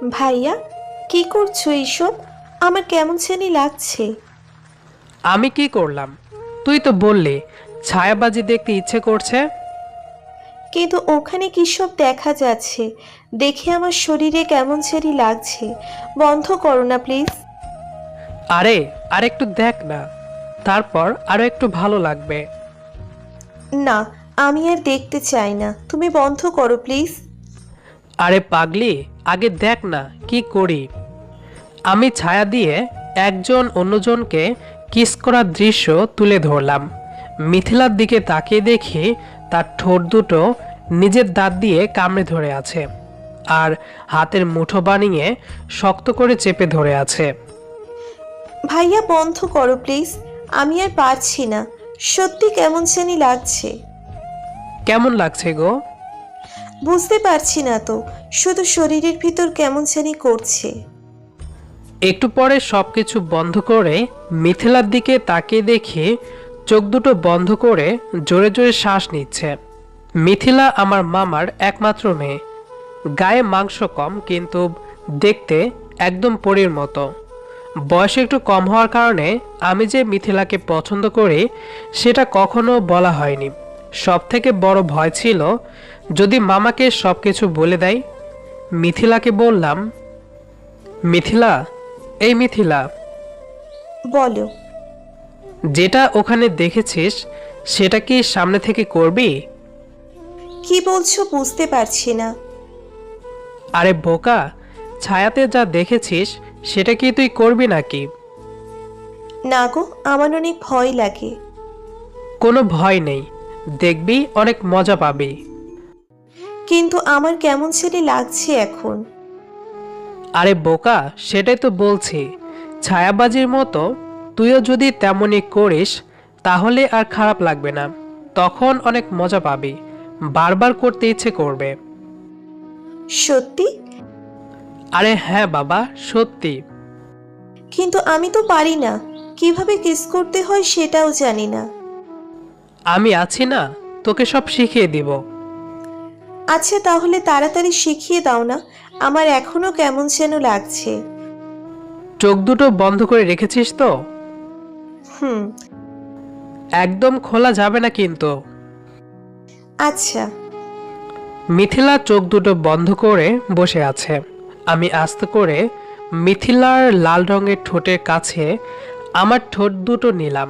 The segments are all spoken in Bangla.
ভাইয়া, কি করছো এইসব? আমার কেমন জানি লাগছে। আমি কি করলাম? তুই তো বললি ছায়াবাজি দেখতে ইচ্ছে করছে। কিন্তু ওখানে কি সব দেখা যাচ্ছে, দেখে আমার শরীরে কেমন জানি লাগছে। বন্ধ করো না প্লিজ। আরে আর একটু দেখ না, তারপর আরো একটু ভালো লাগবে। না, আমি আর দেখতে চাই না, তুমি বন্ধ করো প্লিজ। আরে পাগলি, আগে দেখ না কি করি। আমি ছায়া দিয়ে একজন অন্যজনকে কিস করার দৃশ্য তুলে ধরলাম। মিথিলার দিকে তাকিয়ে দেখি তার ঠোঁট দুটো নিজের দাঁত দিয়ে কামড়ে ধরে আছে, আর হাতের মুঠো বানিয়ে শক্ত করে চেপে ধরে আছে। ভাইয়া বন্ধ করো প্লিজ, আমি আর পারছি না। সত্যি কেমন জানি লাগছে। কেমন লাগছে গো? বুঝতে পারছি না তো, শুধু শরীরের ভিতর কেমন জানি করছে। একটু পরে সবকিছু বন্ধ করে মিথিলার দিকে তাকিয়ে দেখি চোখ দুটো বন্ধ করে জোরে জোরে শ্বাস নিচ্ছে। মিথিলা আমার মামার একমাত্র মেয়ে। গায়ে মাংস কম, কিন্তু দেখতে একদম পরীর মতো। বয়স একটু কম হওয়ার কারণে আমি যে মিথিলাকে পছন্দ করি সেটা কখনো বলা হয়নি। সব থেকে বড় ভয় ছিল যদি মামাকে সব কিছু বলে দেয়। মিথিলাকে বললাম, মিথিলা, এই মিথিলা, বলো। যেটা ওখানে দেখেছিস সেটা কি সামনে থেকে করবি? কি বলছো বুঝতে পারছি না। আরে বোকা, ছায়াতে যা দেখেছিস সেটা কি তুই করবি নাকি? না গো, আমার অনেক ভয় লাগে। কোনো ভয় নেই, দেখবি অনেক মজা পাবি। কিন্তু আমার কেমন ছেলে লাগছে এখন। আরে বোকা, সেটাই তো বলছি। ছায়াবাজির মতো তুইও যদি তেমনই করিস তাহলে আর খারাপ লাগবে না, তখন অনেক মজা পাবি, বারবার করতে ইচ্ছে করবে। সত্যি? আরে হ্যাঁ বাবা, সত্যি। কিন্তু আমি তো পারি না, কিভাবে কিস করতে হয় সেটাও জানি না। আমি আছি না, তোকে সব শিখিয়ে দিব। আচ্ছা তাহলে তাড়াতাড়ি শিখিয়ে দাও না, আমার এখনো কেমন যেন লাগছে। চোখ দুটো বন্ধ করে রেখেছিস তো? হুম। একদম খোলা যাবে না কিন্তু। আচ্ছা। মিথিলা চোখ দুটো বন্ধ করে বসে আছে। আমি আস্তে করে মিথিলার লাল রঙের ঠোঁটের কাছে আমার ঠোঁট দুটো নিলাম।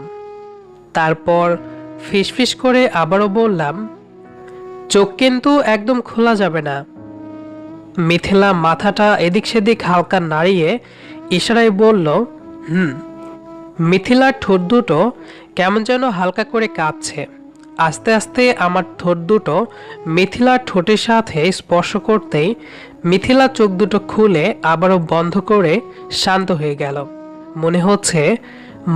তারপর ফিসফিস করে আবারও বললাম, চোখ কিন্তু একদম খোলা যাবে না। মিথিলা মাথাটা এদিক সেদিক হালকা নাড়িয়ে ইশারায় বলল, হুম। মিথিলার ঠোঁট দুটো কেমন যেন হালকা করে কাঁপছে। আস্তে আস্তে আমার ঠোঁট দুটো মিথিলার ঠোঁটের সাথে স্পর্শ করতেই মিথিলা চোখ দুটো খুলে আবারও বন্ধ করে শান্ত হয়ে গেল। মনে হচ্ছে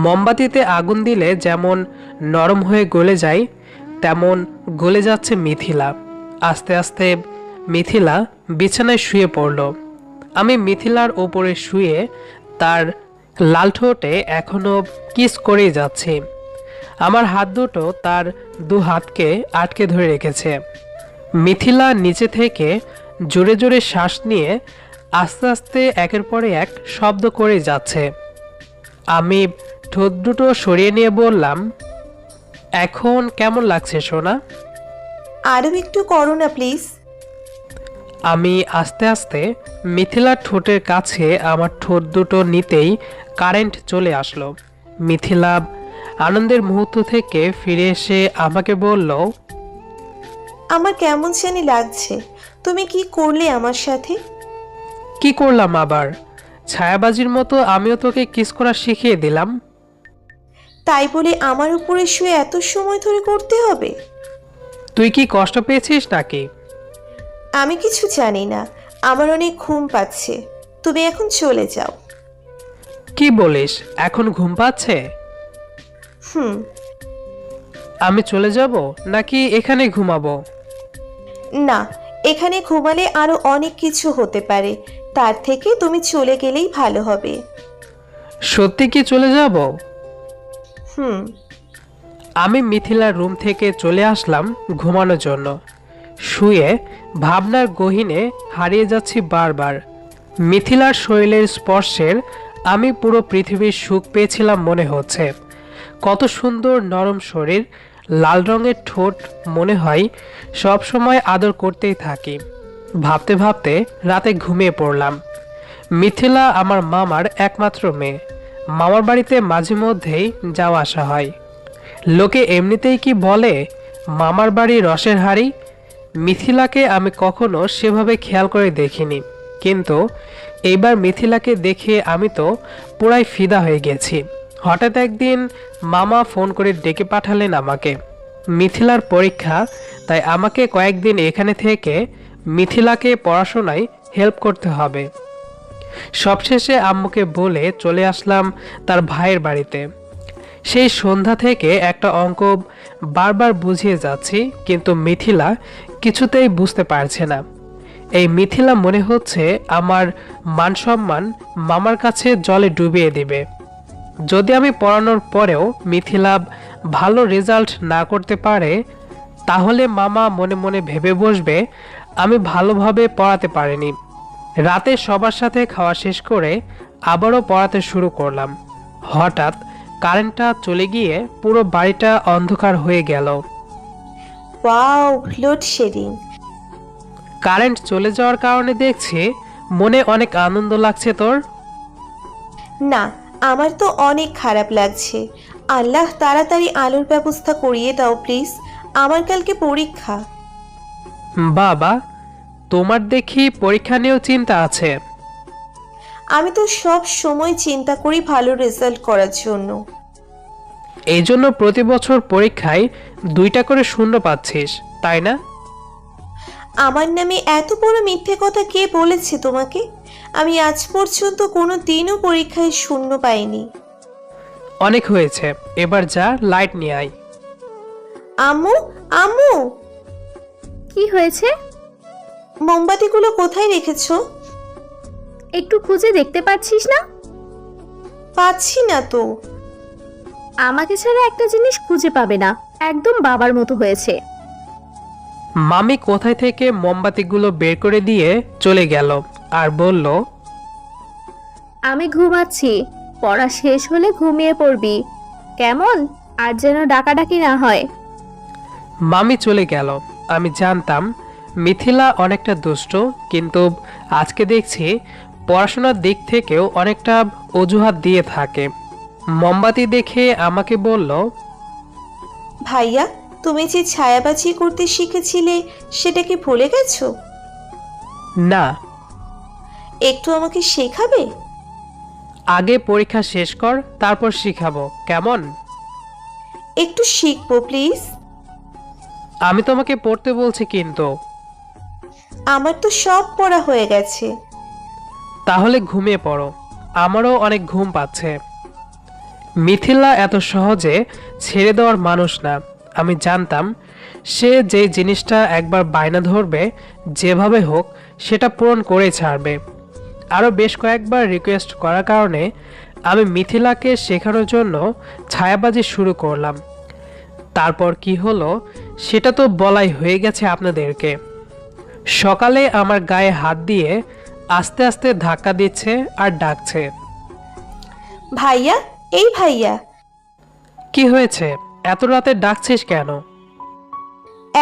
মোমবাতিতে আগুন দিলে যেমন নরম হয়ে গলে যায় তেমন গলে যাচ্ছে মিথিলা। আস্তে আস্তে মিথিলা বিছানায় শুয়ে পড়ল। আমি মিথিলার ওপরে শুয়ে তার লাল ঠোঁটে এখনো কিস করেই যাচ্ছি। আমার হাত দুটো তার দু হাতকে আটকে ধরে রেখেছে। মিথিলা নিচে থেকে জোরে জোরে শ্বাস নিয়ে আস্তে আস্তে একের পরে এক শব্দ করে যাচ্ছে। আমি ঠোঁট দুটো সরিয়ে নিয়ে বললাম, এখন কেমন লাগছে সোনা? আরও একটু করো না প্লিজ। আমি আস্তে আস্তে মিথিলার ঠোঁটের কাছে আমার ঠোঁট দুটো নিতেই কারেন্ট চলে আসলো। মিথিলা আনন্দের মুহূর্ত থেকে ফিরে এসে আমাকে বলল, আমার কেমন জানি লাগছে। তুমি কি করলে আমার সাথে? কি করলাম আবার? ছায়াবাজির মতো আমিও তোকে কিস করা শিখিয়ে দিলাম। তাই বলে আমার উপরে শুয়ে এত সময় ধরে করতে হবে? তুই কি কষ্ট পেয়েছিস নাকি? আমি কিছু জানি না, আমার অনেক ঘুম পাচ্ছে। তুমি এখন চলে যাও। কি বলিস, এখন ঘুম পাচ্ছে? হুম। আমি চলে যাব নাকি এখানে ঘুমাবো? না, এখানে ঘুমালে আরো অনেক কিছু হতে পারে, তার থেকে তুমি চলে গেলেই ভালো হবে। সত্যি কি চলে যাব? হুম। আমি মিথিলার রুম থেকে চলে আসলাম ঘুমানোর জন্য। শুয়ে ভাবনার গহীনে হারিয়ে যাচ্ছি বারবার। মিথিলার শরীরের স্পর্শের আমি পুরো পৃথিবীর সুখ পেয়েছিলাম মনে হচ্ছে। কত সুন্দর নরম শরীর, লাল রঙের ঠোঁট, মনে হয় সব সময় আদর করতেই থাকি। ভাবতে ভাবতে রাতে ঘুমিয়ে পড়লাম। মিথিলা আমার মামার একমাত্র মেয়ে। মামার বাড়িতে মাঝে মধ্যেই যাওয়া আসা হয়। লোকে এমনিতেই কি বলে, মামার বাড়ি রসের হাঁড়ি। মিথিলাকে আমি কখনো সেভাবে খেয়াল করে দেখিনি, কিন্তু এইবার মিথিলাকে দেখে আমি তো পুরাই ফিদা হয়ে গেছি। হঠাৎ একদিন মামা ফোন করে ডেকে পাঠালেন আমাকে। মিথিলার পরীক্ষা, তাই আমাকে কয়েকদিন এখানে থেকে মিথিলাকে পড়াশোনায় হেল্প করতে হবে। সবশেষে আম্মুকে বলে চলে আসলাম তার ভাইয়ের বাড়িতে। সেই সন্ধ্যা থেকে একটা অঙ্ক বারবার বুঝিয়ে যাচ্ছি, কিন্তু মিথিলা কিছুতেই বুঝতে পারছে না। এই মিথিলা মনে হচ্ছে আমার মান সম্মান মামার কাছে জলে ডুবিয়ে দিবে। যদি আমি পড়ানোর পরেও মিথিলা ভালো রেজাল্ট না করতে পারে, তাহলে মামা মনে মনে ভেবে বসবে আমি ভালোভাবে পড়াতে পারিনি। রাতে সবার সাথে খাওয়া শেষ করে আবারও পড়াতে শুরু করলাম। হঠাৎ কারেন্টটা চলে গিয়ে পুরো বাড়িটা অন্ধকার হয়ে গেল। Wow, load shedding. কারেন্ট চলে যাওয়ার কারণে দেখছি মনে অনেক আনন্দ লাগছে তোর। না, আমার তো অনেক খারাপ লাগছে। আল্লাহ তাড়াতাড়ি আলোর ব্যবস্থা করিয়ে দাও প্লিজ, আমার কালকে পরীক্ষা। বাবা, তোমার দেখি পরীক্ষা নিয়েও চিন্তা আছে। আমি তো সব সময় চিন্তা করি ভালো রেজাল্ট করার জন্য। এই জন্য প্রতি বছর পরীক্ষায় 2টা করে শূন্য পাচ্ছিস, তাই না? আমার নামে এত বড় মিথ্যে কথা কে বলেছে তোমাকে? আমি আজ পর্যন্ত কোনো দিনও পরীক্ষায় শূন্য পাইনি। অনেক হয়েছে, এবার যা লাইট নিয়ে আয়। আম্মু, আম্মু, কি হয়েছে? মোমবাতিগুলো কোথায় রেখেছো? একটু খুঁজে দেখতে পাচ্ছিস না? পাচ্ছি না তো। আমাকে ছাড়া একটা জিনিস খুঁজে পাবে না, একদম বাবার মতো হয়েছে। মামি কোথায় থেকে মোমবাতিগুলো বের করে দিয়ে চলে গেল আর বলল, আমি ঘুমাচ্ছি, পড়া শেষ হলে ঘুমিয়ে পড়বি কেমন? আর যেন ডাকাডাকি না হয়। মামি চলে গেল। আমি জানতাম মিথিলা অনেকটা দুষ্ট, কিন্তু আজকে দেখছি পড়াশোনার দিক থেকেও অনেকটা অজুহাত দিয়ে থাকে। মোমবাতি দেখে আমাকে বলল, ভাইয়া, তুমি যে ছায়াবাজি করতে শিখেছিলে সেটা কি ভুলে গেছো? না, একটু আমাকে শেখাবে? আগে পরীক্ষা শেষ কর, তারপর শিখাবো, কেমন? একটু শিখবো প্লিজ। আমি তোমাকে পড়তে বলছি কিন্তু। আমার তো সব পড়া হয়ে গেছে। তাহলে ঘুমিয়ে পড়ো, আমারও অনেক ঘুম পাচ্ছে। মিথিলা এত সহজে ছেড়ে দেওয়ার মানুষ না। আমি জানতাম সে যে জিনিসটা একবার বায়না ধরবে, যেভাবে হোক সেটা পূরণ করে ছাড়বে। আরও বেশ কয়েকবার রিকোয়েস্ট করার কারণে আমি মিথিলাকে শেখানোর জন্য ছায়াবাজি শুরু করলাম। তারপর কি হলো সেটা তো বলাই হয়ে গেছে আপনাদেরকে। সকালে আমার গায়ে হাত দিয়ে আস্তে আস্তে ধাক্কা দিচ্ছে আর ডাকছে। ভাইয়া, এই ভাইয়া। কি হয়েছে, এত রাতে ডাকছিস কেন?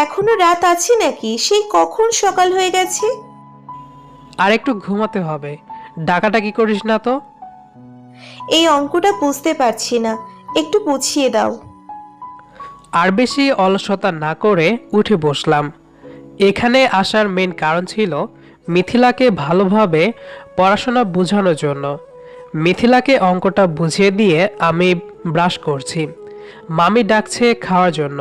এখনো রাত আছে নাকি? সেই কখন সকাল হয়ে গেছে। আর একটু ঘুমাতে হবে, ডাকাডাকি করিস না তো। এই অঙ্কটা বুঝতে পারছি না, একটু বুঝিয়ে দাও। আর বেশি অলসতা না করে উঠে বসলাম। এখানে আসার মেন কারণ ছিল মিথিলাকে ভালোভাবে পড়াশোনা বোঝানোর জন্য। মিথিলাকে অঙ্কটা বুঝিয়ে দিয়ে আমি ব্রাশ করছি। মামি ডাকছে খাওয়ার জন্য।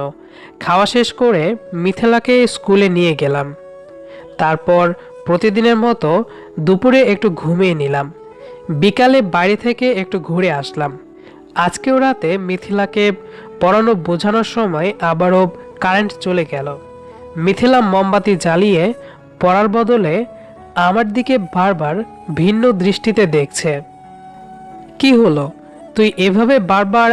খাওয়া শেষ করে মিথিলাকে স্কুলে নিয়ে গেলাম। তারপর প্রতিদিনের মতো দুপুরে একটু ঘুমিয়ে নিলাম। বিকালে বাইরে থেকে একটু ঘুরে আসলাম। আজকেও রাতে মিথিলাকে পড়ানো বোঝানোর সময় আবারও কারেন্ট চলে গেল। মিথিলা মোমবাতি জ্বালিয়ে পড়ার বদলে আমার দিকে বারবার ভিন্ন দৃষ্টিতে দেখছে। কি হলো, তুই এভাবে বারবার